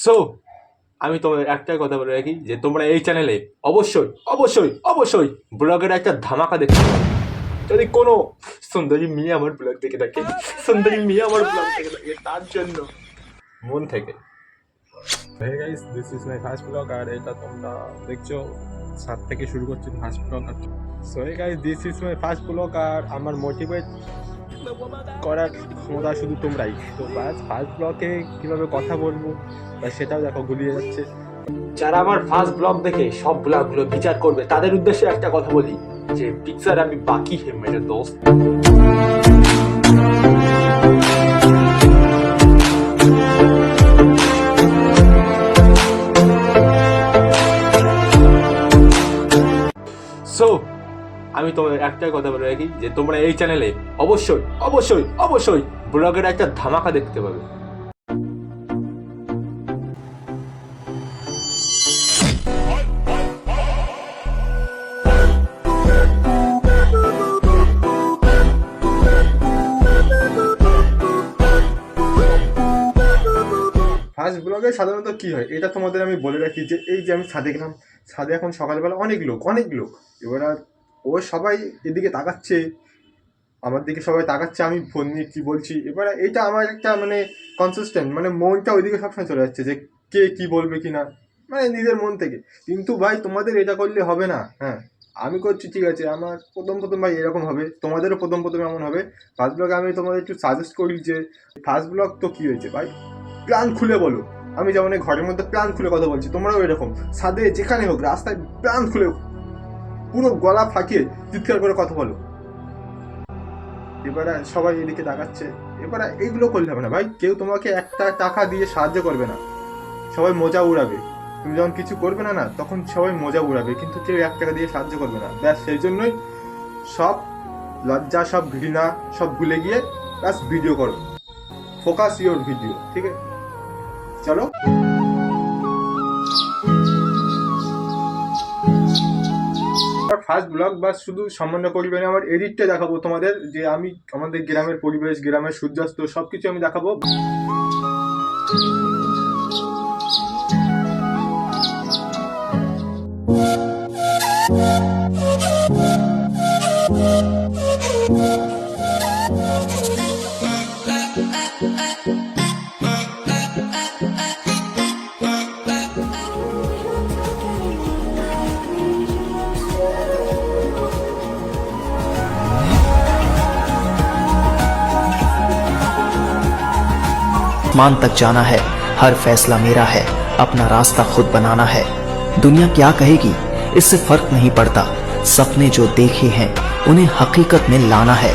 So আমি তোমাদের একটাই কথা বলে রাখি যে তোমরা এই চ্যানেলে অবশ্যই অবশ্যই অবশ্যই ব্লগের একটা ধামাকা দেখতে পাবে। যদি কোনো সুন্দরী মেয়ে আমার ব্লগ দেখে থাকে, সুন্দরী মেয়ে আমার ব্লগ দেখে থাকে, তার জন্য মন থেকে Hey guys, this is my first vlog আর এটা তোমরা দেখছো সাত থেকে শুরু করছি first blog. So hey guys, this is my first vlog আর আমার মোটিভেট করার ক্ষমতা শুধু তোমরাই। তো বাস ফার্স্ট ব্লগে কীভাবে কথা বলবো বা সেটাও দেখো গুলিয়ে যাচ্ছে। যারা আমার ফার্স্ট ব্লগ দেখে সব ব্লগগুলো বিচার করবে তাদের উদ্দেশ্যে একটা কথা বলি যে পিকচার আমি বাকি হে মেরে দোস্ত। সো আমি তোমাদের একটাই কথা বলে রাখি যে তোমরা এই চ্যানেলে অবশ্যই অবশ্যই অবশ্যই ব্লগের একটা ধামাকা দেখতে পাবে। ফার্স্ট ব্লগে সাধারণত কী হয় এটা তোমাদের আমি বলে রাখি যে এই যে আমি ছাদে গেলাম, ছাদে এখন সকালবেলা অনেক লোক এবার আর ও সবাই এদিকে তাকাচ্ছে, আমার দিকে সবাই তাকাচ্ছে, আমি ফোন নিয়ে কী বলছি। এবার এইটা আমার একটা মানে কনসিস্টেন্ট মানে মনটা ওইদিকে সবসময় চলে যাচ্ছে যে কে কী বলবে কি না, মানে নিজের মন থেকে। কিন্তু ভাই তোমাদের এটা করলে হবে না। হ্যাঁ আমি করছি ঠিক আছে, আমার প্রথম ভাই এরকম হবে, তোমাদেরও প্রথম এমন হবে। ফার্স্ট ব্লগে আমি তোমাদের একটু সাজেস্ট করি যে ফার্স্ট ব্লগ তো কী হয়েছে ভাই, প্ল্যান খুলে বলো। আমি যেমন ঘরের মধ্যে প্ল্যান খুলে কথা বলছি, তোমরাও এরকম ছাদে যেখানে হোক রাস্তায় প্ল্যান খুলে পুরো গলা ফাঁকিয়ে চিৎকার করে কথা বলো। এবারে সবাই এদিকে তাকাচ্ছে, এবারে এইগুলো করলে হবে না ভাই। কেউ তোমাকে একটা টাকা দিয়ে সাহায্য করবে না, সবাই মজা উড়াবে। তুমি যখন কিছু করবে না না তখন সবাই মজা উড়াবে, কিন্তু কেউ 1 টাকা দিয়ে সাহায্য করবে না। ব্যাস সেই জন্যই সব লজ্জা সব ঘৃণা সব ভুলে গিয়ে ব্যাস ভিডিও করো, ফোকাস ইওর ভিডিও, ঠিক আছে? চলো ফার্স্ট ব্লগ বা শুধু সম্মান করবে না, আমার এডিটটা দেখাবো তোমাদের যে আমি আমাদের গ্রামের পরিবেশ, গ্রামের সূর্যাস্ত সবকিছু আমি দেখাবো। मान तक जाना है, हर फैसला मेरा है, अपना रास्ता खुद बनाना है। दुनिया क्या कहेगी इससे फर्क नहीं पड़ता, सपने जो देखे हैं उन्हें हकीकत में लाना है।